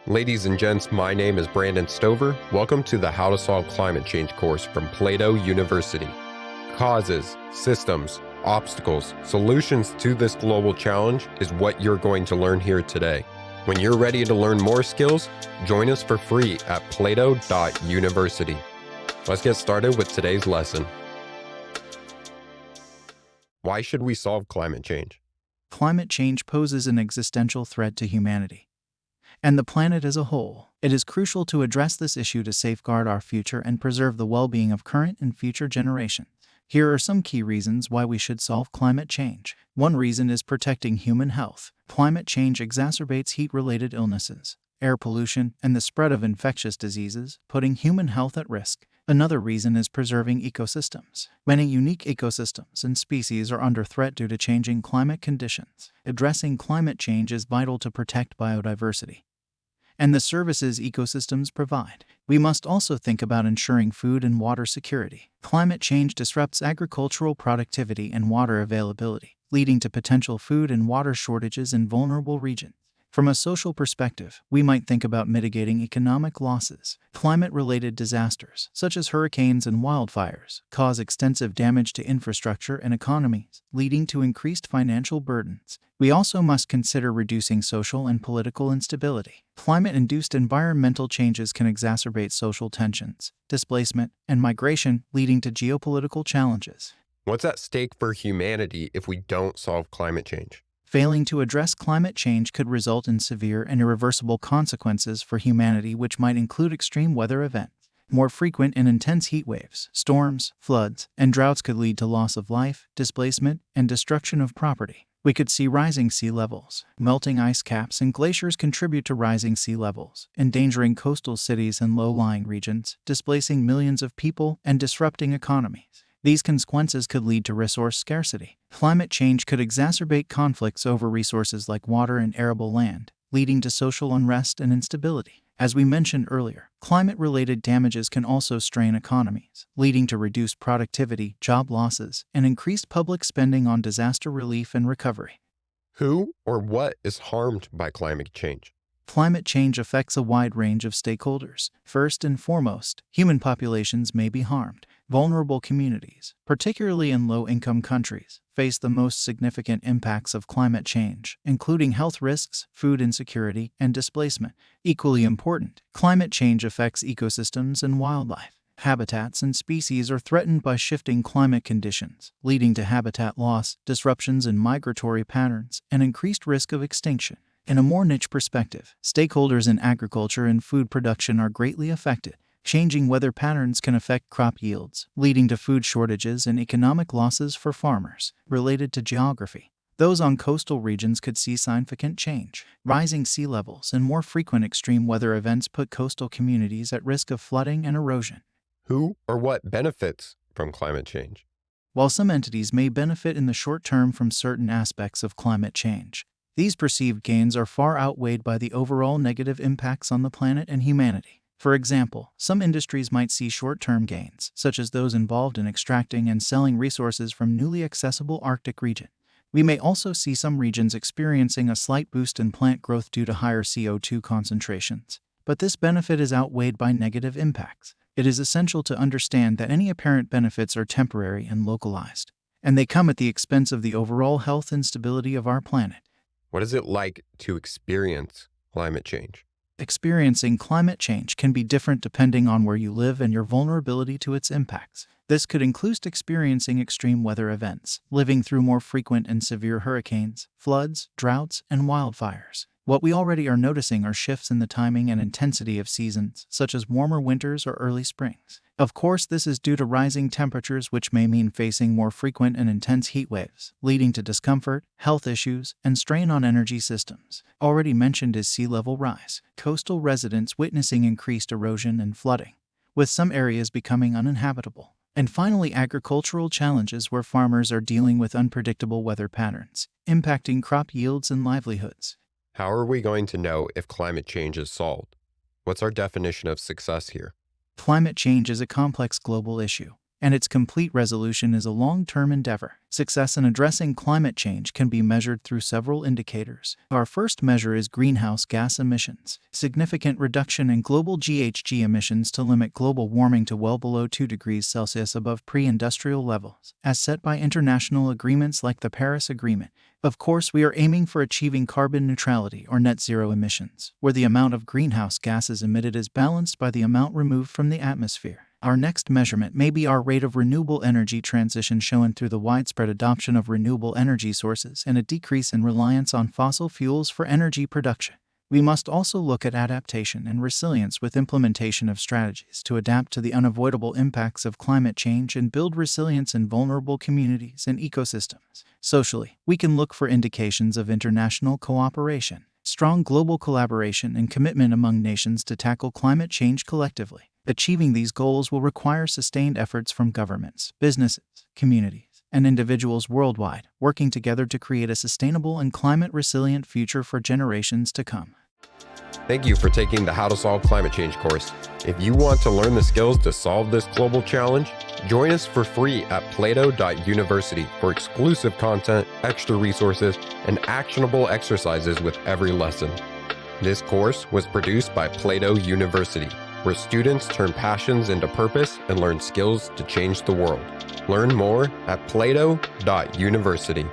Ladies and gents, my name is Brandon Stover. Welcome to the How to Solve Climate Change course from Plato University. Causes, systems, obstacles, solutions to this global challenge is what you're going to learn here today. When you're ready to learn more skills, join us for free at plato.university. Let's get started with today's lesson. Why should we solve climate change? Climate change poses an existential threat to humanity and the planet as a whole. It is crucial to address this issue to safeguard our future and preserve the well-being of current and future generations. Here are some key reasons why we should solve climate change. One reason is protecting human health. Climate change exacerbates heat-related illnesses, air pollution, and the spread of infectious diseases, putting human health at risk. Another reason is preserving ecosystems. Many unique ecosystems and species are under threat due to changing climate conditions. Addressing climate change is vital to protect biodiversity and the services ecosystems provide. We must also think about ensuring food and water security. Climate change disrupts agricultural productivity and water availability, leading to potential food and water shortages in vulnerable regions. From a social perspective, we might think about mitigating economic losses. Climate-related disasters, such as hurricanes and wildfires, cause extensive damage to infrastructure and economies, leading to increased financial burdens. We also must consider reducing social and political instability. Climate-induced environmental changes can exacerbate social tensions, displacement, and migration, leading to geopolitical challenges. What's at stake for humanity if we don't solve climate change? Failing to address climate change could result in severe and irreversible consequences for humanity, which might include extreme weather events. More frequent and intense heat waves, storms, floods, and droughts could lead to loss of life, displacement, and destruction of property. We could see rising sea levels. Melting ice caps and glaciers contribute to rising sea levels, endangering coastal cities and low-lying regions, displacing millions of people and disrupting economies. These consequences could lead to resource scarcity. Climate change could exacerbate conflicts over resources like water and arable land, leading to social unrest and instability. As we mentioned earlier, climate-related damages can also strain economies, leading to reduced productivity, job losses, and increased public spending on disaster relief and recovery. Who or what is harmed by climate change? Climate change affects a wide range of stakeholders. First and foremost, human populations may be harmed. Vulnerable communities, particularly in low-income countries, face the most significant impacts of climate change, including health risks, food insecurity, and displacement. Equally important, climate change affects ecosystems and wildlife. Habitats and species are threatened by shifting climate conditions, leading to habitat loss, disruptions in migratory patterns, and increased risk of extinction. In a more niche perspective, stakeholders in agriculture and food production are greatly affected. Changing weather patterns can affect crop yields, leading to food shortages and economic losses for farmers. Related to geography, those on coastal regions could see significant change. Rising sea levels and more frequent extreme weather events put coastal communities at risk of flooding and erosion. Who or what benefits from climate change? While some entities may benefit in the short term from certain aspects of climate change, these perceived gains are far outweighed by the overall negative impacts on the planet and humanity. For example, some industries might see short-term gains, such as those involved in extracting and selling resources from newly accessible Arctic region. We may also see some regions experiencing a slight boost in plant growth due to higher CO2 concentrations. But this benefit is outweighed by negative impacts. It is essential to understand that any apparent benefits are temporary and localized, and they come at the expense of the overall health and stability of our planet. What is it like to experience climate change? Experiencing climate change can be different depending on where you live and your vulnerability to its impacts. This could include experiencing extreme weather events, living through more frequent and severe hurricanes, floods, droughts, and wildfires. What we already are noticing are shifts in the timing and intensity of seasons, such as warmer winters or early springs. Of course, this is due to rising temperatures, which may mean facing more frequent and intense heat waves, leading to discomfort, health issues, and strain on energy systems. Already mentioned is sea level rise. Coastal residents witnessing increased erosion and flooding, with some areas becoming uninhabitable. And finally, agricultural challenges where farmers are dealing with unpredictable weather patterns, impacting crop yields and livelihoods. How are we going to know if climate change is solved? What's our definition of success here? Climate change is a complex global issue, and its complete resolution is a long-term endeavor. Success in addressing climate change can be measured through several indicators. Our first measure is greenhouse gas emissions. Significant reduction in global GHG emissions to limit global warming to well below 2 degrees Celsius above pre-industrial levels, as set by international agreements like the Paris Agreement. Of course, we are aiming for achieving carbon neutrality or net zero emissions, where the amount of greenhouse gases emitted is balanced by the amount removed from the atmosphere. Our next measurement may be our rate of renewable energy transition, shown through the widespread adoption of renewable energy sources and a decrease in reliance on fossil fuels for energy production. We must also look at adaptation and resilience with implementation of strategies to adapt to the unavoidable impacts of climate change and build resilience in vulnerable communities and ecosystems. Socially, we can look for indications of international cooperation, strong global collaboration, and commitment among nations to tackle climate change collectively. Achieving these goals will require sustained efforts from governments, businesses, communities, and individuals worldwide, working together to create a sustainable and climate-resilient future for generations to come. Thank you for taking the How to Solve Climate Change course. If you want to learn the skills to solve this global challenge, join us for free at plato.university for exclusive content, extra resources, and actionable exercises with every lesson. This course was produced by Plato University, where students turn passions into purpose and learn skills to change the world. Learn more at plato.university.